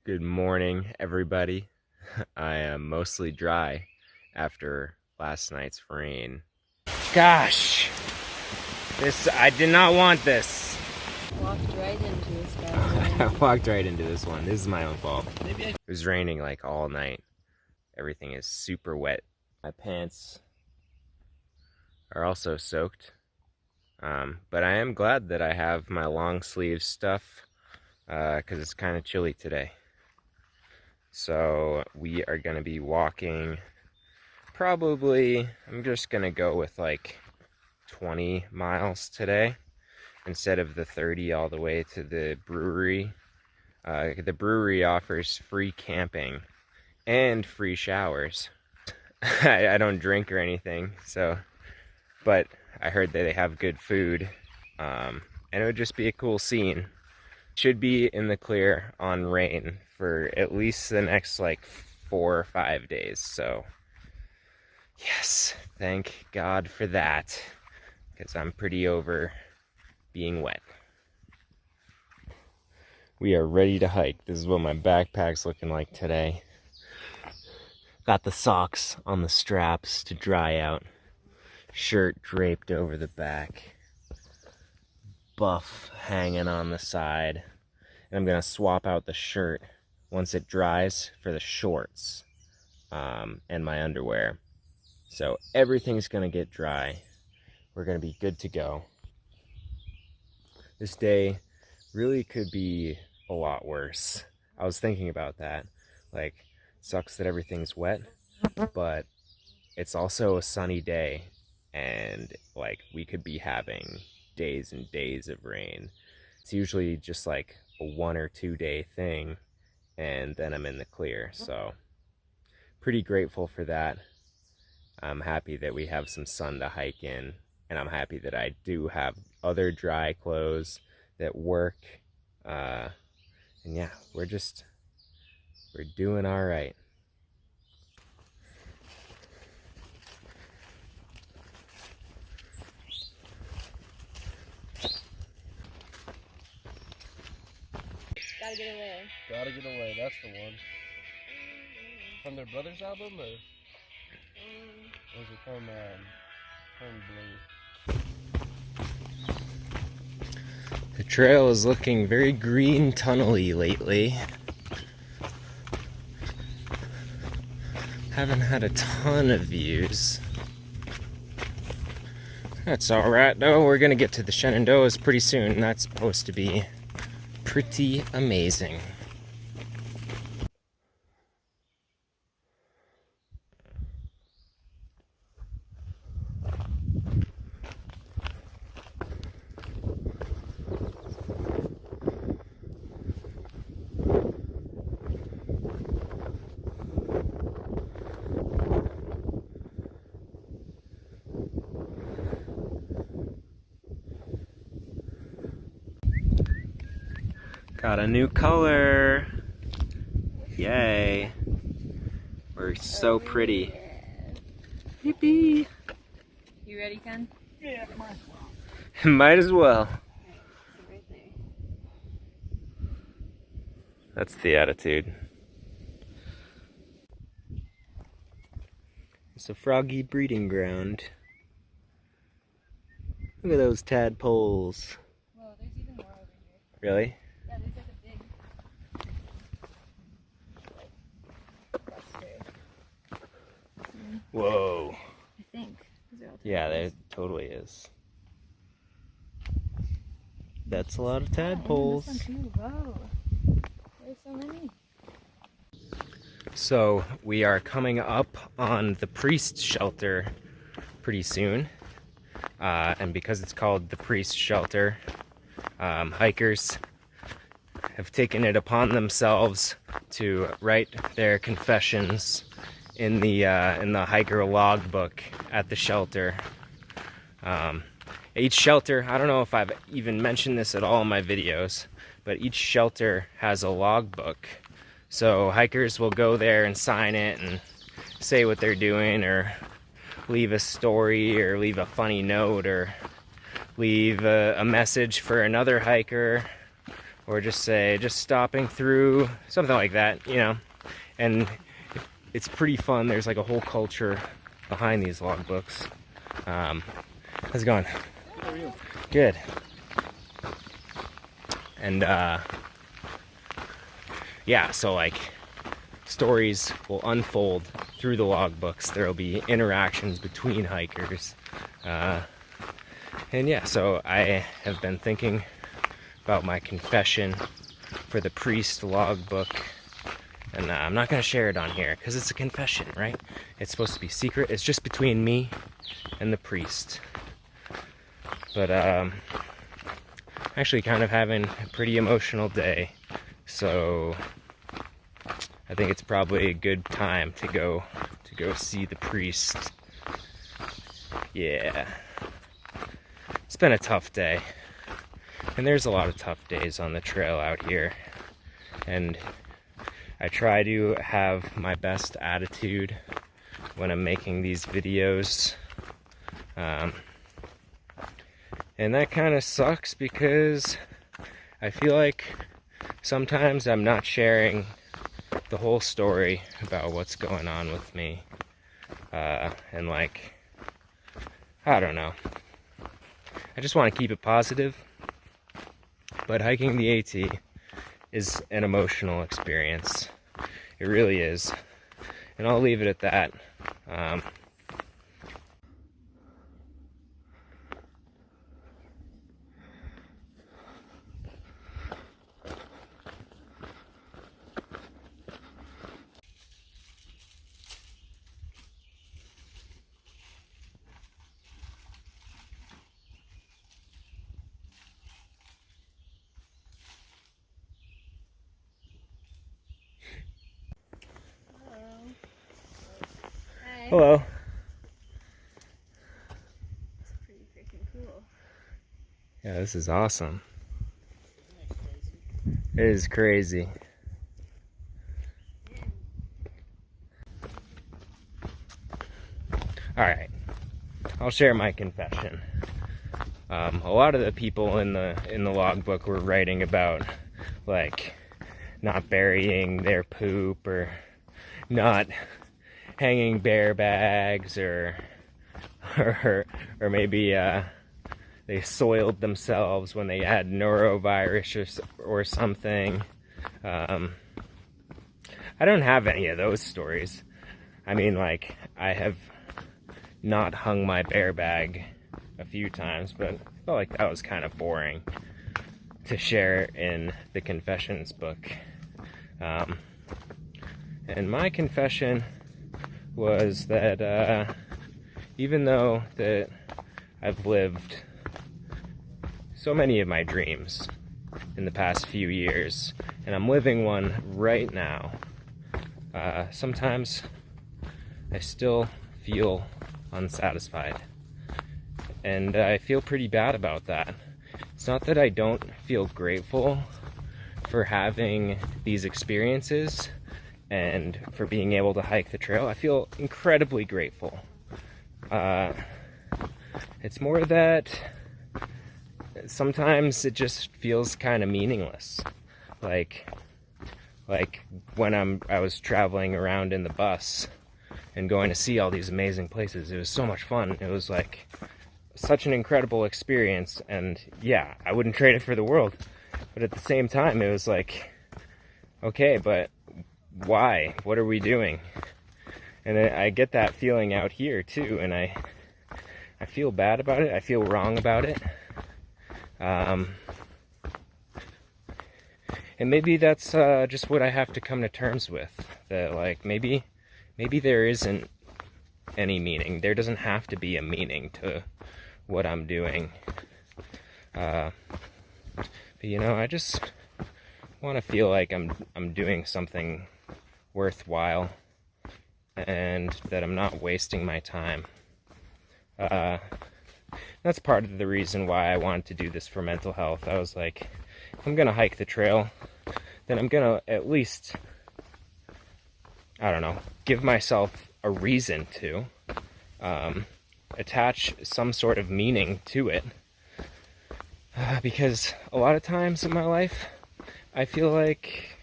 Good morning, everybody. I am mostly dry after last night's rain. Gosh, I did not want this. Walked right into this I guy. walked right into this one. This is my own fault. It was raining like all night. Everything is super wet. My pants are also soaked. But I am glad that I have my long sleeve stuff because it's kind of chilly today. So we are going to be walking probably, I'm just going to go with like 20 miles today instead of the 30 all the way to the brewery. The brewery offers free camping and free showers. I don't drink or anything, but I heard that they have good food, and it would just be a cool scene. Should be in the clear on rain for at least the next like 4 or 5 days. So yes, thank God for that, because I'm pretty over being wet. We are ready to hike. This is what my backpack's looking like today. Got the socks on the straps to dry out. Shirt draped over the back. Buff hanging on the side. And I'm gonna swap out the shirt once it dries for the shorts and my underwear. So everything's gonna get dry. We're gonna be good to go. This day really could be a lot worse. I was thinking about that. Like, sucks that everything's wet, but it's also a sunny day, and like we could be having days and days of rain. It's usually just like a 1 or 2 day thing, and then I'm in the clear. So pretty grateful for that. I'm happy that we have some sun to hike in, and I'm happy that I do have other dry clothes that work. And yeah, we're doing all right. Gotta get away. Gotta Get Away, that's the one. From their Brothers album, or was it from Blue? The trail is looking very green tunnely lately. Haven't had a ton of views. That's alright though, we're gonna get to the Shenandoahs pretty soon. That's supposed to be pretty amazing. Got a new color. Yay. We're so pretty. Yippee. You ready, Ken? Yeah, Might as well. Right there. That's the attitude. It's a froggy breeding ground. Look at those tadpoles. Whoa, there's even more over here. Really? Yeah, there's like a big cluster. Whoa. I think. These are all Yeah, there tadpoles. totally is. That's a lot of Yeah, and tadpoles. this one too. Whoa. There's so many. So we are coming up on the priest shelter pretty soon. And because it's called the priest shelter, hikers have taken it upon themselves to write their confessions in the hiker logbook at the shelter. Each shelter, I don't know if I've even mentioned this at all in my videos, but each shelter has a logbook. So hikers will go there and sign it and say what they're doing, or leave a story, or leave a funny note, or leave a message for another hiker, or just say just stopping through, something like that, you know. And it's pretty fun. There's like a whole culture behind these logbooks. How's it going? How are you? Good. And yeah, so like stories will unfold through the logbooks. There will be interactions between hikers. And yeah, so I have been thinking about my confession for the priest logbook. And I'm not going to share it on here because it's a confession, right? It's supposed to be secret. It's just between me and the priest. But actually kind of having a pretty emotional day. So I think it's probably a good time to go see the priest. Yeah. It's been a tough day. And there's a lot of tough days on the trail out here. And I try to have my best attitude when I'm making these videos. And that kind of sucks because I feel like sometimes I'm not sharing the whole story about what's going on with me. And like, I don't know. I just want to keep it positive. But hiking the AT is an emotional experience. It really is. And I'll leave it at that. Hi. Hello. It's pretty freaking cool. Yeah, this is awesome. It is crazy. Alright, I'll share my confession. A lot of the people in the logbook were writing about like not burying their poop or not hanging bear bags or maybe they soiled themselves when they had norovirus or something. I don't have any of those stories. I mean, like, I have not hung my bear bag a few times, but I felt like that was kind of boring to share in the confessions book. And my confession was that even though that I've lived so many of my dreams in the past few years, and I'm living one right now, sometimes I still feel unsatisfied. And I feel pretty bad about that. It's not that I don't feel grateful for having these experiences and for being able to hike the trail. I feel incredibly grateful. It's more that sometimes it just feels kind of meaningless. Like when I was traveling around in the bus and going to see all these amazing places. It was so much fun. It was like such an incredible experience, and yeah, I wouldn't trade it for the world. But at the same time, it was like, okay, but why? What are we doing? And I get that feeling out here too, and I feel bad about it. I feel wrong about it. And maybe that's just what I have to come to terms with. That like maybe there isn't any meaning. There doesn't have to be a meaning to what I'm doing. But you know, I just want to feel like I'm doing something worthwhile and that I'm not wasting my time. That's part of the reason why I wanted to do this for mental health. I was like, if I'm gonna hike the trail, then I'm gonna at least, I don't know, give myself a reason to attach some sort of meaning to it. Because a lot of times in my life, I feel like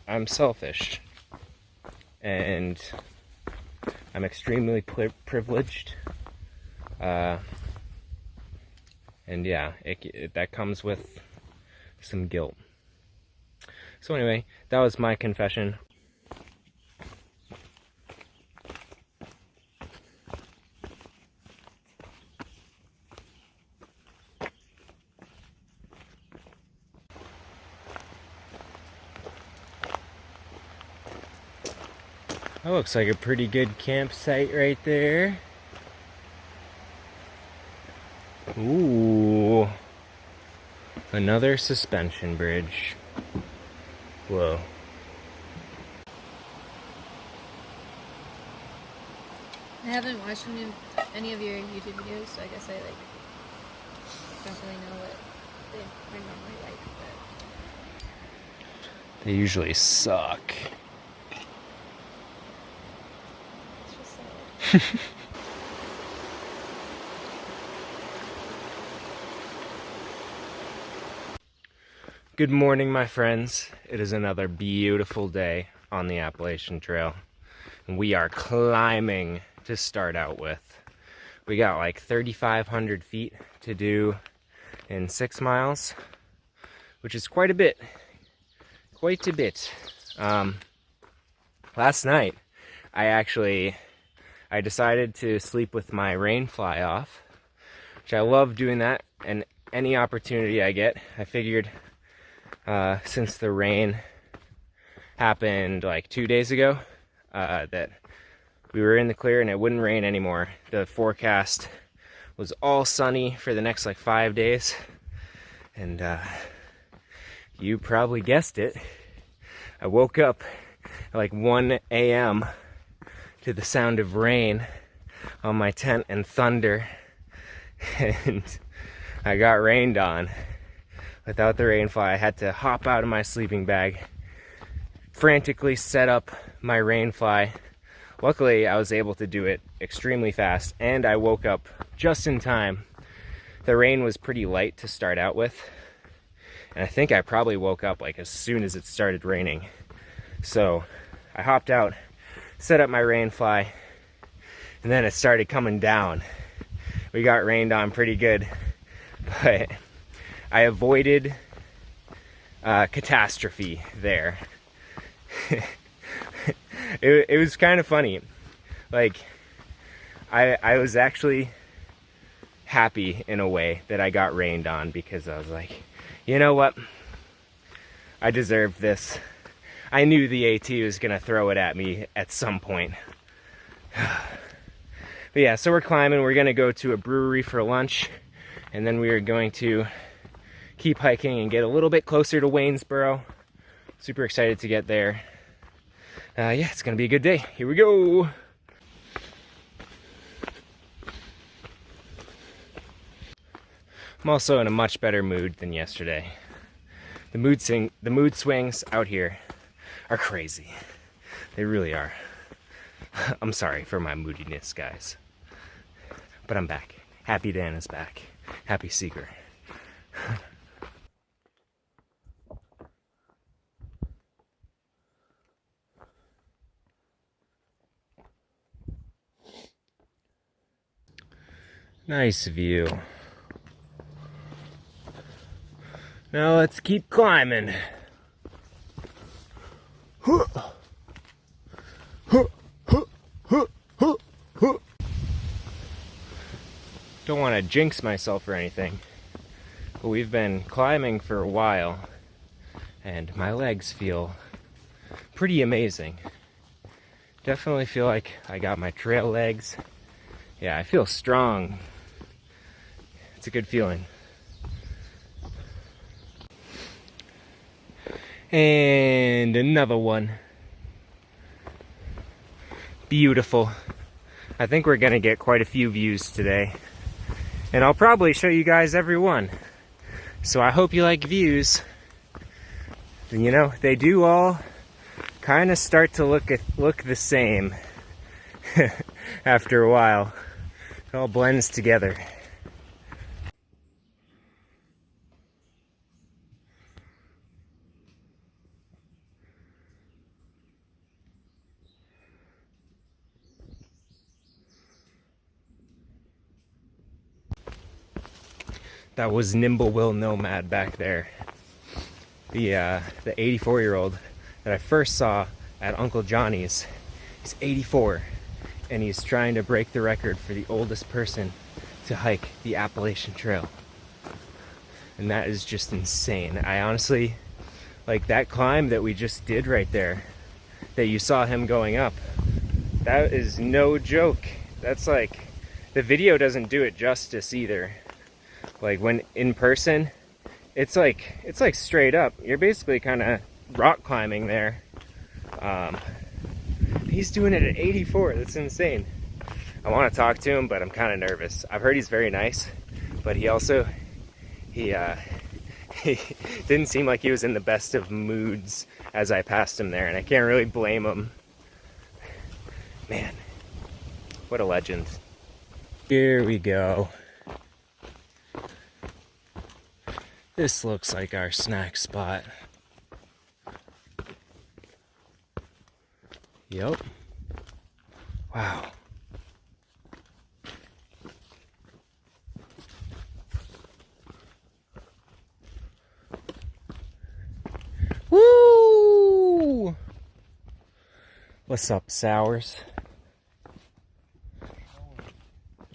I'm selfish, and I'm extremely privileged, and yeah, that comes with some guilt. So anyway, that was my confession. That looks like a pretty good campsite right there. Ooh. Another suspension bridge. Whoa. I haven't watched any of your YouTube videos, so I guess I don't really know what they are normally like, but They usually suck. it's just sad. Good morning, my friends. It is another beautiful day on the Appalachian Trail. And we are climbing to start out with. We got like 3,500 feet to do in 6 miles, which is quite a bit. Quite a bit. Last night, I decided to sleep with my rain fly off, which I love doing that, and any opportunity I get, I figured since the rain happened like 2 days ago, that we were in the clear and it wouldn't rain anymore. The forecast was all sunny for the next like 5 days, and you probably guessed it. I woke up at like 1 a.m. to the sound of rain on my tent and thunder, and I got rained on. Without the rain fly, I had to hop out of my sleeping bag, frantically set up my rain fly. Luckily, I was able to do it extremely fast, and I woke up just in time. The rain was pretty light to start out with, and I think I probably woke up like as soon as it started raining. So I hopped out, set up my rain fly, and then it started coming down. We got rained on pretty good, but I avoided catastrophe there. It was kind of funny. Like, I was actually happy in a way that I got rained on, because I was like, you know what? I deserve this. I knew the AT was gonna throw it at me at some point. But yeah, so we're climbing. We're gonna go to a brewery for lunch, and then we are going to keep hiking and get a little bit closer to Waynesboro. Super excited to get there. Yeah, it's gonna be a good day. Here we go. I'm also in a much better mood than yesterday. The mood swings out here are crazy. They really are. I'm sorry for my moodiness, guys. But I'm back. Happy Dan is back. Happy Seeker. Nice view. Now let's keep climbing. Don't want to jinx myself or anything, but we've been climbing for a while, and my legs feel pretty amazing. Definitely feel like I got my trail legs. Yeah, I feel strong. It's a good feeling. And another one. Beautiful. I think we're gonna get quite a few views today, and I'll probably show you guys every one. So I hope you like views. You know, they do all kind of start to look the same after a while. It all blends together. That was Nimble Will Nomad back there. The 84-year-old that I first saw at Uncle Johnny's. He's 84, and he's trying to break the record for the oldest person to hike the Appalachian Trail. And that is just insane. I honestly, like that climb that we just did right there, that you saw him going up, that is no joke. That's like, the video doesn't do it justice either. Like when in person, it's like straight up. You're basically kind of rock climbing there. He's doing it at 84. That's insane. I want to talk to him, but I'm kind of nervous. I've heard he's very nice, but he didn't seem like he was in the best of moods as I passed him there, and I can't really blame him. Man, what a legend. Here we go. This looks like our snack spot. Yep. Wow. Woo! What's up, Sours?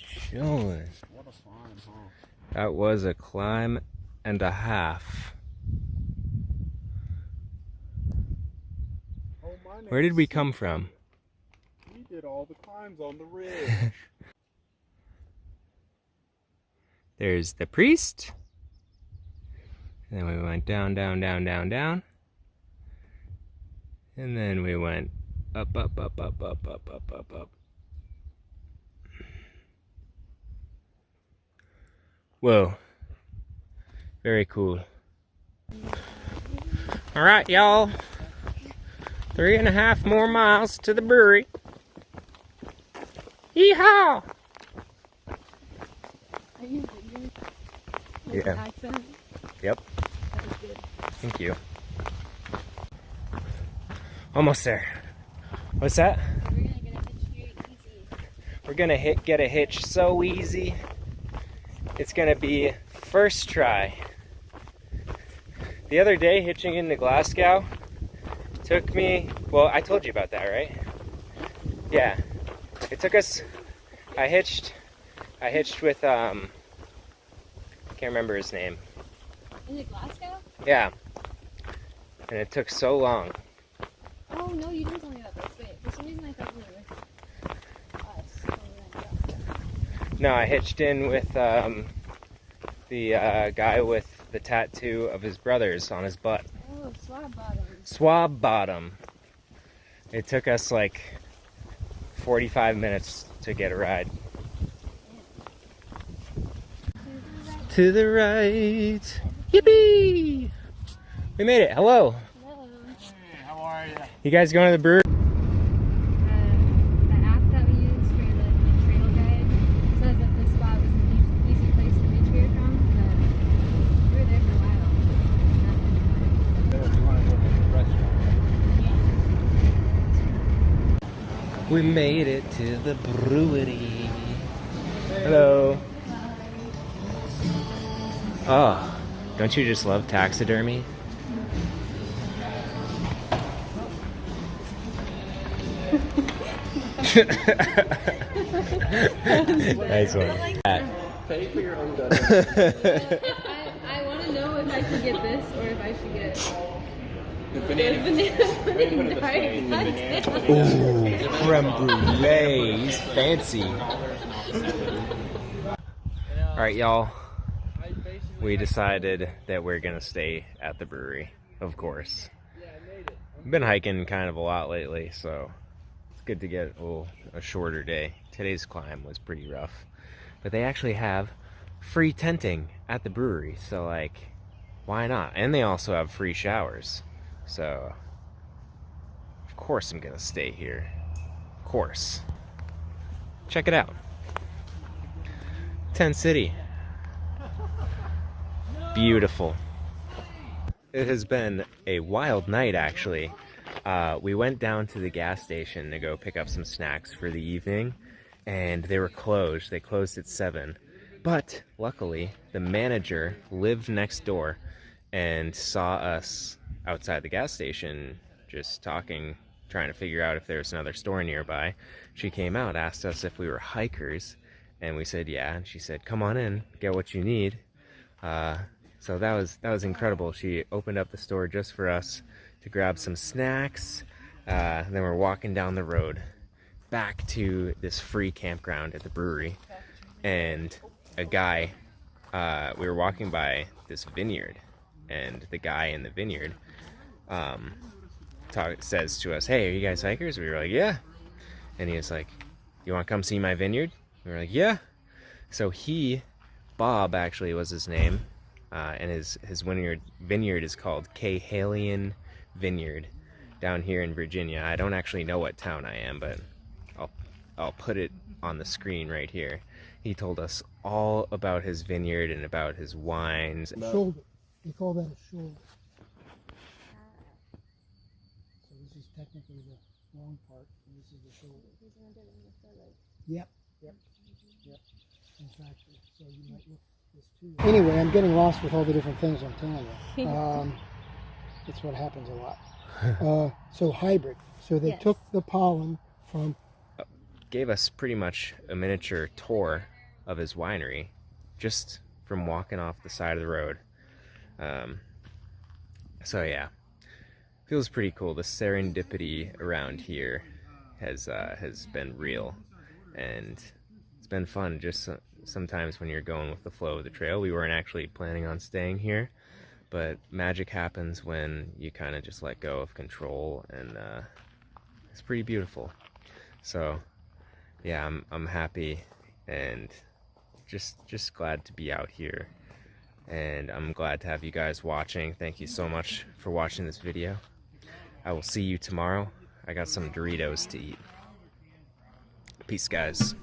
Chillin'. What a climb, huh? That was a climb and a half. Oh, my Where did we name's come from? We did all the climbs on the ridge. There's the priest. And then we went down, down, down, down, down. And then we went up, up, up, up, up, up, up, up, up. Whoa. Very cool. All right, y'all. 3.5 more miles to the brewery. Yeehaw! Are you video? Yeah. Accent? Yep. That was good. Thank you. Almost there. What's that? We're gonna get a hitch We're gonna get a hitch very easy. so easy. It's gonna be first try. The other day, hitching into Glasgow took me, well, I told you about that, right? Yeah. It took us, I hitched with, can't remember his name. Is it Glasgow? Yeah. And it took so long. Oh no, you didn't tell me about this. Wait, for some reason I thought you were with us when we went to Glasgow. No, I hitched in with the guy with the tattoo of his brothers on his butt. Oh, swab bottom. Swab bottom. It took us like 45 minutes to get a ride. To the right. Yippee! We made it. Hello. Hello. Hey, how are you? You guys going to the brewery? The app that we use for the trail guide says that this spot was an easy place to reach here from, but we were there for a while. Then if you want to go to the restaurant. We made it to the brewery. Hello. Oh, don't you just love taxidermy? Nice one. Pay for your own gun. I want to know if I should get this or if I should get The the banana. banana pudding. Ooh, creme brulee. He's fancy. All right, y'all. We decided that we're gonna stay at the brewery, of course. I've been hiking kind of a lot lately, so it's good to get a shorter day. Today's climb was pretty rough, but they actually have free tenting at the brewery, so like, why not? And they also have free showers, so of course I'm gonna stay here. Of course. Check it out. Tent City. Beautiful. It has been a wild night, actually. We went down to the gas station to go pick up some snacks for the evening, and they were closed. They closed at 7. But luckily, the manager lived next door and saw us outside the gas station just talking, trying to figure out if there was another store nearby. She came out, asked us if we were hikers, and we said yeah, and she said, come on in, get what you need. So that was incredible. She opened up the store just for us to grab some snacks. Then we're walking down the road back to this free campground at the brewery, and a guy, we were walking by this vineyard, and the guy in the vineyard says to us, hey, are you guys hikers? We were like, yeah. And he was like, you want to come see my vineyard? We were like, yeah. So Bob actually was his name, and his vineyard is called Cahalian Vineyard down here in Virginia. I don't actually know what town I am, but I'll put it on the screen right here. He told us all about his vineyard and about his wines. Shoulder. They call that a shoulder. So this is technically the long part, and this is the shoulder. Yep. Exactly. So you might look this too. Anyway, I'm getting lost with all the different things I'm telling you. That's what happens a lot. So hybrid. So they took the pollen from... Gave us pretty much a miniature tour of his winery just from walking off the side of the road. So yeah, feels pretty cool. The serendipity around here has been real, and it's been fun. Just sometimes when you're going with the flow of the trail. We weren't actually planning on staying here, but magic happens when you kind of just let go of control, and it's pretty beautiful. So yeah, I'm happy and just glad to be out here, and I'm glad to have you guys watching. Thank you so much for watching this video. I will see you tomorrow. I got some Doritos to eat. Peace, guys.